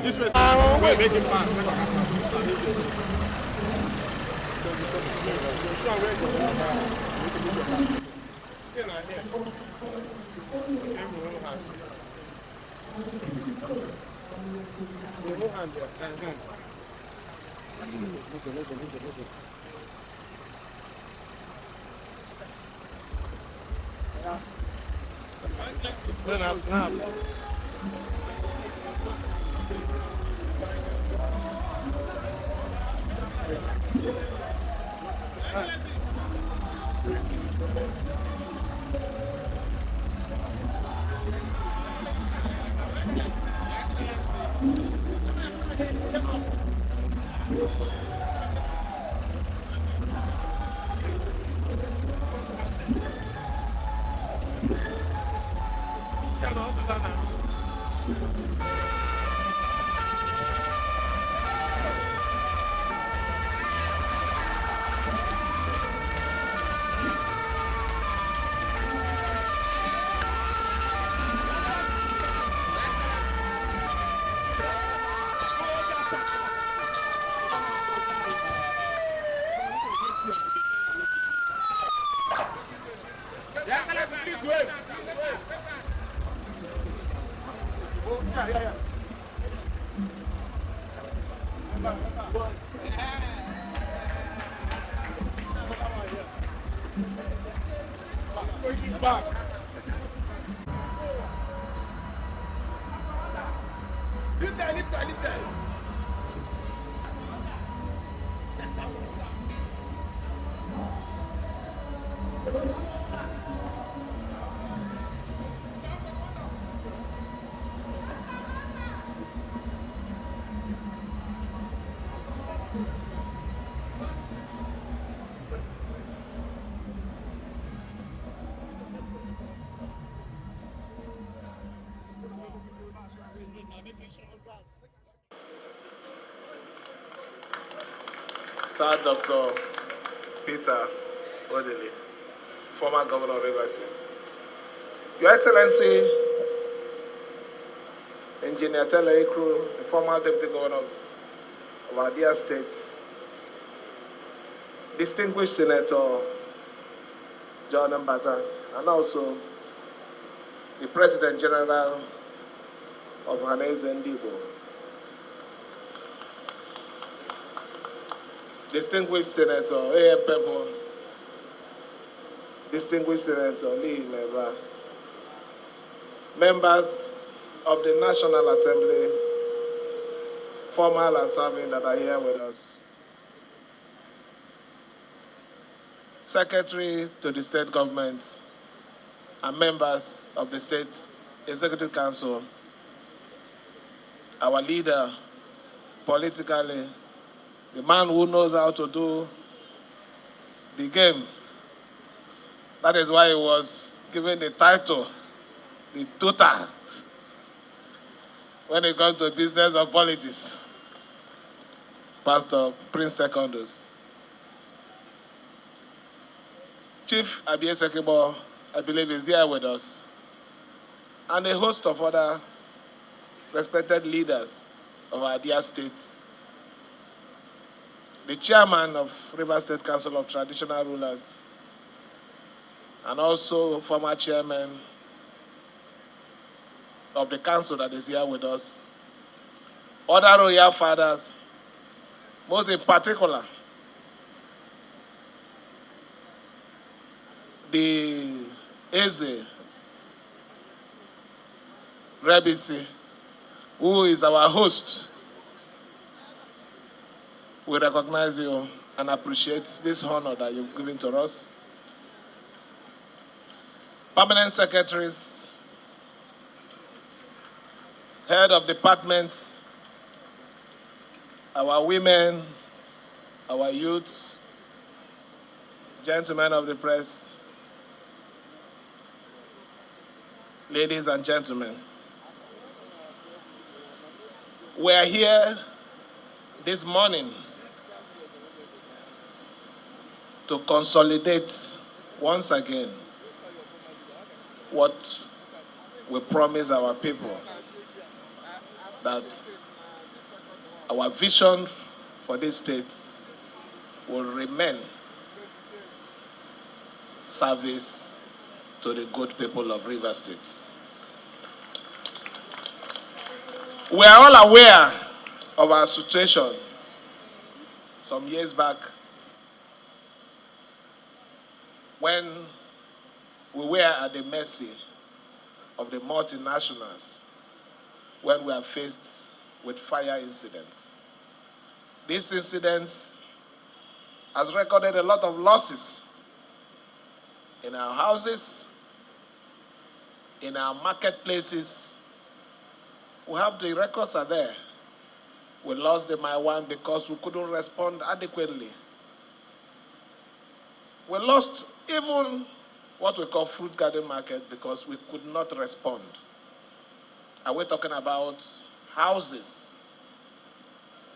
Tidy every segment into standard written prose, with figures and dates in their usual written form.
This was we're making fast. Snap. Back. Lift there. Sir Dr. Peter Obi, former governor of Rivers State. Your Excellency, Engineer Dele, the former deputy governor of our dear state, distinguished Senator John Mbata, and also the President General of Ndibo, distinguished Senator A.M. Pepper, distinguished Senator Lee Neva, members of the National Assembly, formal and serving that are here with us, Secretary to the State Government, and members of the State Executive Council, our leader politically, the man who knows how to do the game. That is why he was given the title, the tutor, when it comes to business or politics, Pastor Prince Secondus. Chief Abie Sekebo, I believe, is here with us, and a host of other respected leaders of our dear states. The chairman of Rivers State Council of Traditional Rulers, and also former chairman of the council that is here with us, other royal fathers, most in particular, the Eze Rebisi, who is our host. We recognize you and appreciate this honor that you've given to us. Permanent secretaries, head of departments, our women, our youth, gentlemen of the press, ladies and gentlemen. We are here this morning to consolidate once again what we promise our people, that our vision for this state will remain service to the good people of Rivers State. We are all aware of our situation some years back when we were at the mercy of the multinationals, when we are faced with fire incidents. These incidents has recorded a lot of losses in our houses, in our marketplaces. We have the records are there. We lost the Maiwan because we couldn't respond adequately. We lost even what we call fruit garden market because we could not respond. Are we talking about houses?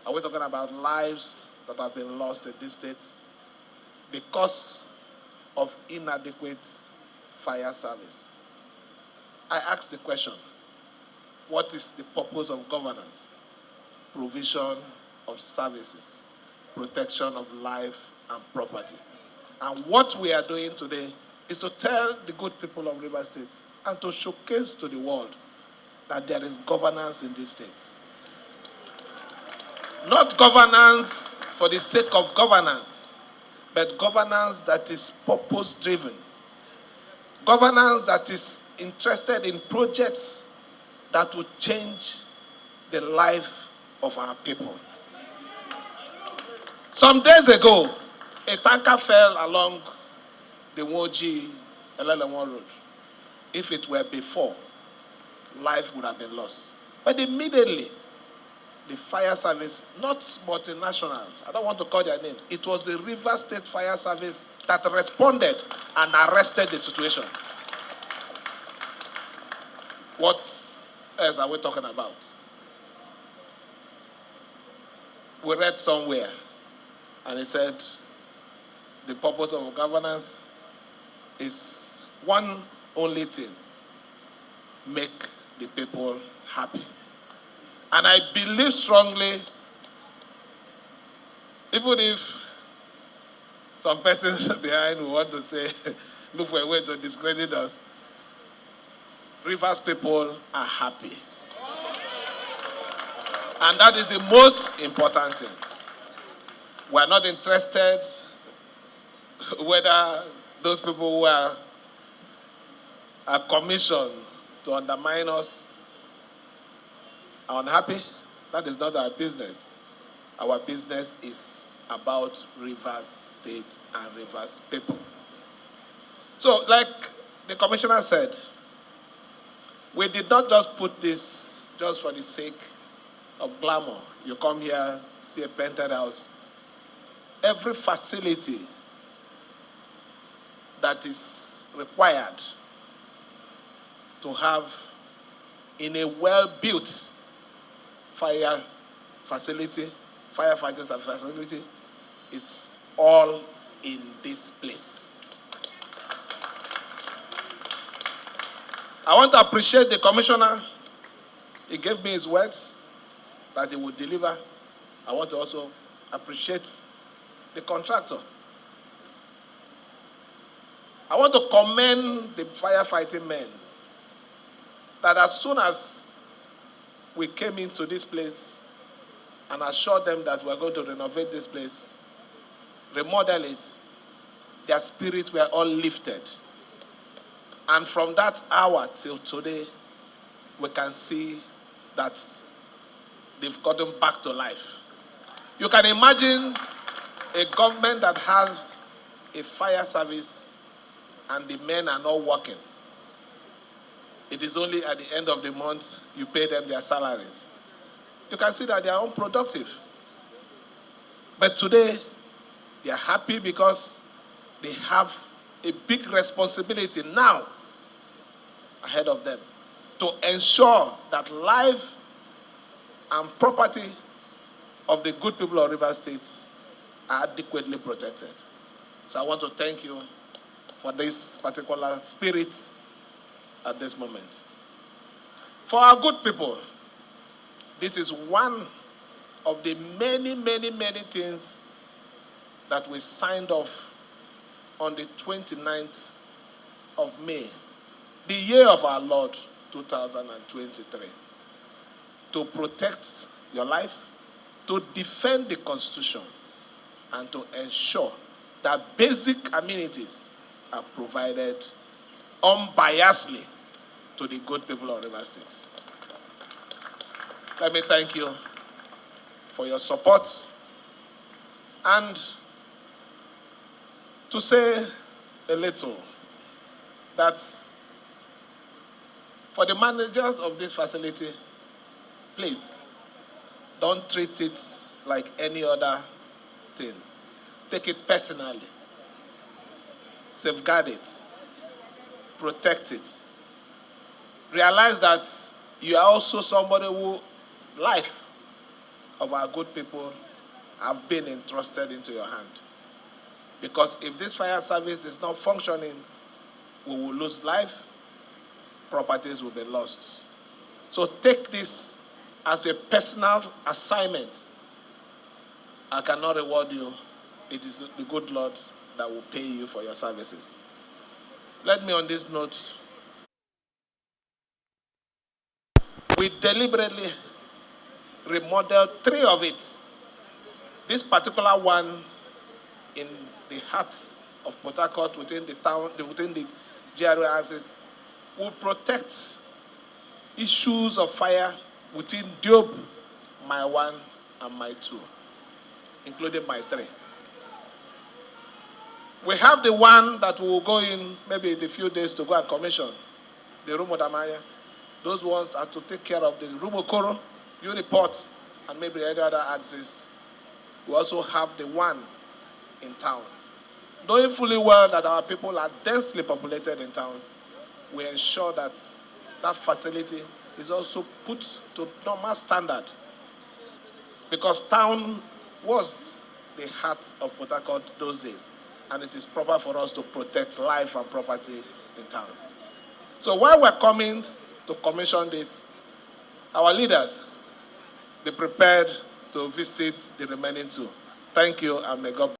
Are we talking about lives that have been lost in this state because of inadequate fire service? I ask the question, what is the purpose of governance? Provision of services, protection of life and property. And what we are doing today is to tell the good people of Rivers State and to showcase to the world that there is governance in this state. Not governance for the sake of governance, but governance that is purpose-driven. Governance that is interested in projects that will change the life of our people. Some days ago, a tanker fell along the Woji Elelewon Road. If it were before, life would have been lost. But immediately, the fire service, not multinational, I don't want to call their name, it was the Rivers State Fire Service that responded and arrested the situation. What else are we talking about? We read somewhere, and it said, the purpose of governance is one only thing: make the people happy. And I believe strongly, even if some persons behind will want to say, look for a way to discredit us, Rivers people are happy. And that is the most important thing. We are not interested whether those people who are commissioned to undermine us are unhappy. That is not our business. Our business is about Rivers State and Rivers people. So, like the commissioner said, we did not just put this just for the sake of glamour. You come here, see a painted house. Every facility that is required to have in a well-built fire facility, firefighters facility, is all in this place. I want to appreciate the commissioner. He gave me his words that he would deliver. I want to also appreciate the contractor. I want to commend the firefighting men that as soon as we came into this place, and assured them that we're going to renovate this place, remodel it, their spirits were all lifted. And from that hour till today, we can see that they've gotten back to life. You can imagine a government that has a fire service and the men are not working. It is only at the end of the month you pay them their salaries. You can see that they are unproductive. But today, they are happy because they have a big responsibility now ahead of them to ensure that life and property of the good people of Rivers State are adequately protected. So I want to thank you for this particular spirit at this moment. For our good people, this is one of the many, many, many things that we signed off on the 29th of May, the year of our Lord, 2023, to protect your life, to defend the Constitution, and to ensure that basic amenities are provided unbiasedly to the good people of Rivers State. Let me thank you for your support and to say a little that for the managers of this facility, please don't treat it like any other thing. Take it personally. Safeguard it. Protect it. Realize that you are also somebody who life of our good people have been entrusted into your hand. Because if this fire service is not functioning, we will lose life, properties will be lost. So take this as a personal assignment. I cannot reward you. It is the good Lord that will pay you for your services. Let me on this note, we deliberately remodeled 3 of it. This particular one in the heart of Port Harcourt, within the town, within the GRA axis, will protect issues of fire within Diob, my 1 and my 2, including my 3. We have the one that will go in maybe in a few days to go and commission, the Rumodamaya. Those ones are to take care of the Rumokoro, Uniport, and maybe any other axis. We also have the one in town. Knowing fully well that our people are densely populated in town, we ensure that that facility is also put to normal standard. Because town was the heart of Port Harcourt those days, and it is proper for us to protect life and property in town. So while we're coming to commission this, our leaders, be prepared to visit the remaining 2. Thank you, and may God bless.